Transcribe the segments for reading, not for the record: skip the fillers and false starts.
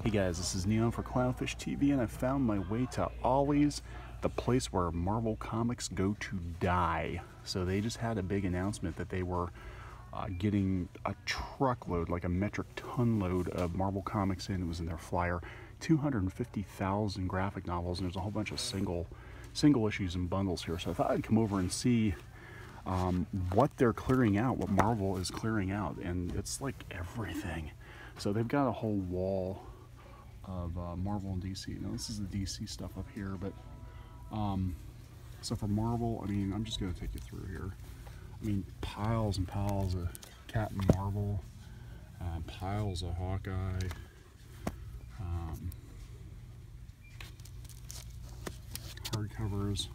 Hey guys, this is Neon for CLOWNFISH TV, and I found my way to Ollie's, the place where Marvel comics go to die. So they just had a big announcement that they were getting a truckload, like a metric ton load of Marvel comics in. It was in their flyer, 250,000 graphic novels, and there's a whole bunch of single issues and bundles here. So I thought I'd come over and see what they're clearing out, what Marvel is clearing out, and it's like everything. So they've got a whole wall of Marvel and DC. Now this is the DC stuff up here, but so for Marvel, I mean, I'm just going to take you through here. I mean, piles and piles of Captain Marvel, piles of Hawkeye, hardcovers.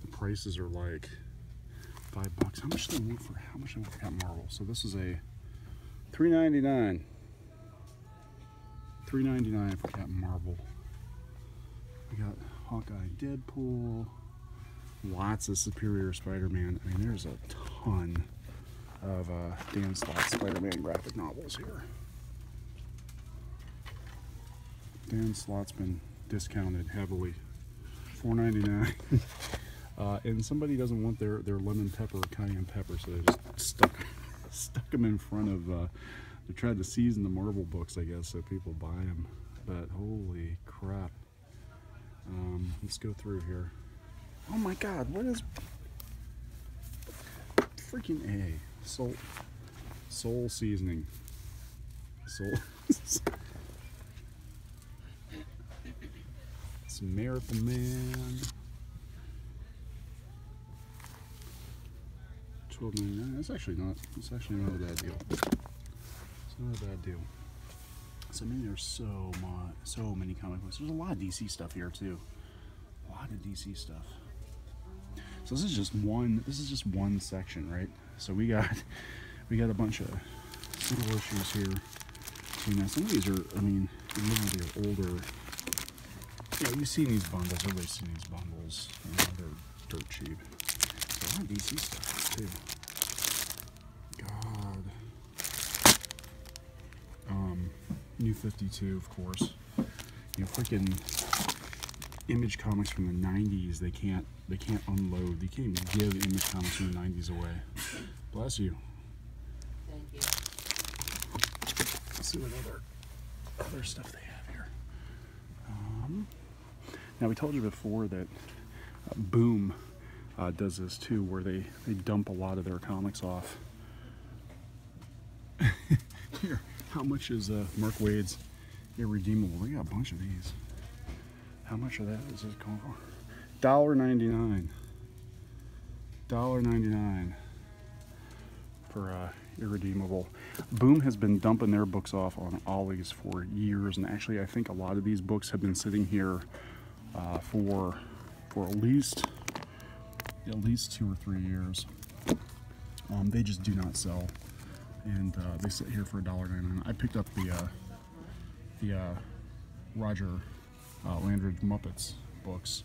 The prices are like $5. How much do they want for Captain Marvel? So this is a $3.99. $3.99 for Captain Marvel. We got Hawkeye, Deadpool, lots of Superior Spider-Man. I mean, there's a ton of Dan Slott's Spider-Man graphic novels here. Dan Slott's been discounted heavily, $4.99. And somebody doesn't want their lemon pepper, cayenne pepper, so they just stuck them in front of. They tried to season the Marvel books, I guess, so people buy them. But holy crap! Let's go through here. Oh my God, what is freaking A? Soul seasoning. Soul. It's Miracle Man. $12.99. It's actually not a bad deal. It's not a bad deal. So I mean, there's so many comic books. There's a lot of DC stuff here too. A lot of DC stuff. So this is just one section, right? So we got a bunch of single issues here. So now some of these are, I mean, they're older. Yeah, you've seen these bundles. Everybody's seen these bundles. You know, they're dirt cheap. So a lot of DC stuff too. God. New 52, of course. You know, freaking Image comics from the 90s. They can't unload. You can't even give Image comics from the 90s away. Bless you. Thank you. Let's see what other stuff they have here. Now we told you before that Boom does this too, where they dump a lot of their comics off. Here, how much is Mark Waid's Irredeemable? We got a bunch of these. How much of that is this going for? $1.99. $1.99 for Irredeemable. Boom has been dumping their books off on Ollie's for years, and actually I think a lot of these books have been sitting here for at least 2 or 3 years. They just do not sell, and they sit here for $1.99. I picked up the Roger Landridge Muppets books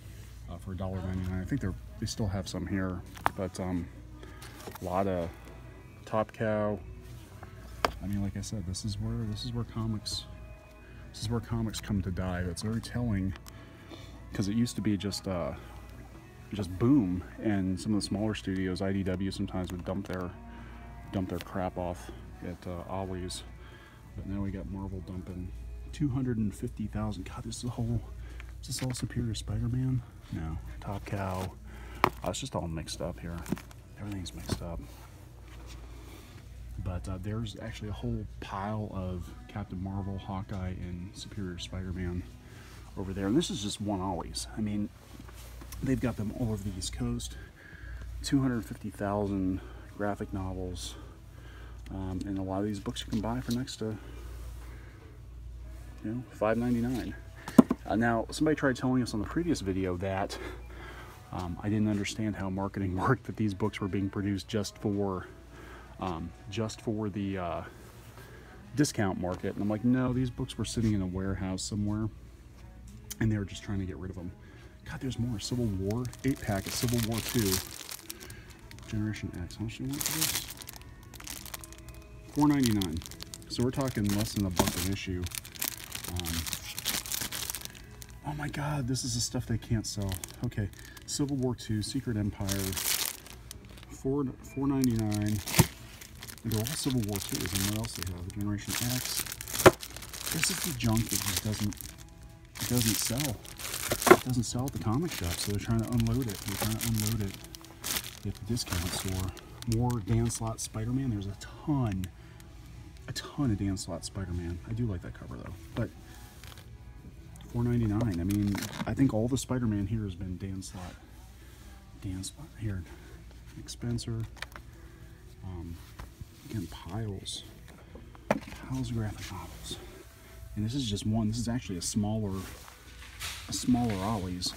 for $1.99. I think they still have some here, but a lot of Top Cow. I mean, like I said, this is where comics come to die. It's very telling, because it used to be just Boom, and some of the smaller studios, IDW, sometimes would dump their crap off at Ollie's. But now we got Marvel dumping 250,000. God, is this all Superior Spider-Man? No, Top Cow. It's just all mixed up here. Everything's mixed up. But there's actually a whole pile of Captain Marvel, Hawkeye, and Superior Spider-Man over there. And this is just one Ollie's. I mean, they've got them all over the East Coast. 250,000 graphic novels. And a lot of these books you can buy for next to, you know, $5.99. Now, somebody tried telling us on the previous video that I didn't understand how marketing worked, that these books were being produced just for the discount market. And I'm like, no, these books were sitting in a warehouse somewhere, and they were just trying to get rid of them. God, there's more. Civil War, 8-pack of Civil War 2. Generation X. How much do you want for this? $4.99. So we're talking less than $1 an issue. Oh my God, this is the stuff they can't sell. Okay, Civil War II, Secret Empire, $4.99. And they're all Civil War IIs. And what else they have? Generation X. This is the junk that just doesn't sell. It doesn't sell at the comic shop, so they're trying to unload it. They're trying to unload it at the discount store. More Dan Slott Spider-Man. There's a ton of Dan Slott Spider-Man. I do like that cover though, but $4.99. I mean, I think all the Spider-Man here has been Dan Slott. Dan Slott here. Nick Spencer. Again, piles of graphic novels. And this is just one. This is actually a smaller Ollie's.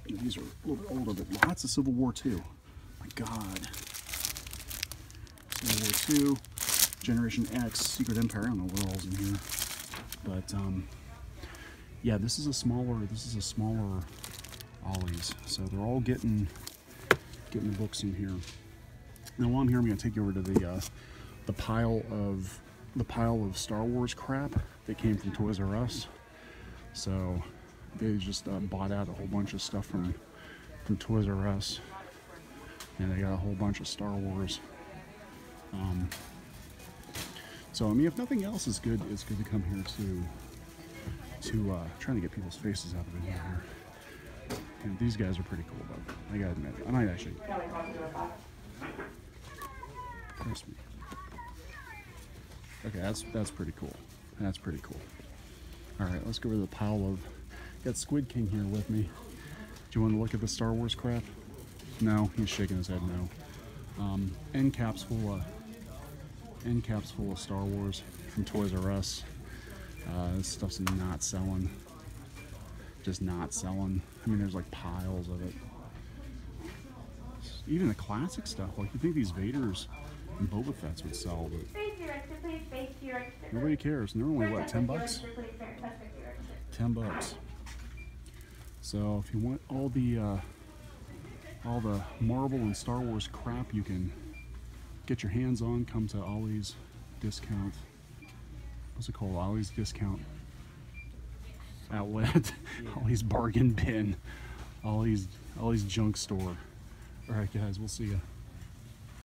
These are a little bit older, but lots of Civil War II. My God. Civil War II, Generation X, Secret Empire. I don't know what all's in here, but yeah, this is a smaller Ollie's. So they're all getting the books in here. Now while I'm here, I'm going to take you over to the pile of Star Wars crap that came from Toys R Us. So they just bought out a whole bunch of stuff from Toys R Us, and they got a whole bunch of Star Wars. So I mean, if nothing else is good, it's good to come here to trying to get people's faces out of it here. And these guys are pretty cool, but I gotta admit, I might actually. Okay, that's pretty cool. That's pretty cool. All right, let's go over to the pile of. Got Squid King here with me. Do you want to look at the Star Wars crap? No, he's shaking his head no. End caps full of Star Wars from Toys R Us. This stuff's not selling. Just not selling. I mean, there's like piles of it. Even the classic stuff, like you think these Vaders and Boba Fett's would sell, but nobody cares. And they're only what, 10 bucks? 10 bucks. So if you want all the Marvel and Star Wars crap you can get your hands on, come to Ollie's Discount. What's it called? Ollie's Discount Outlet. Ollie's Bargain Bin. Ollie's Junk Store. All right, guys, we'll see ya.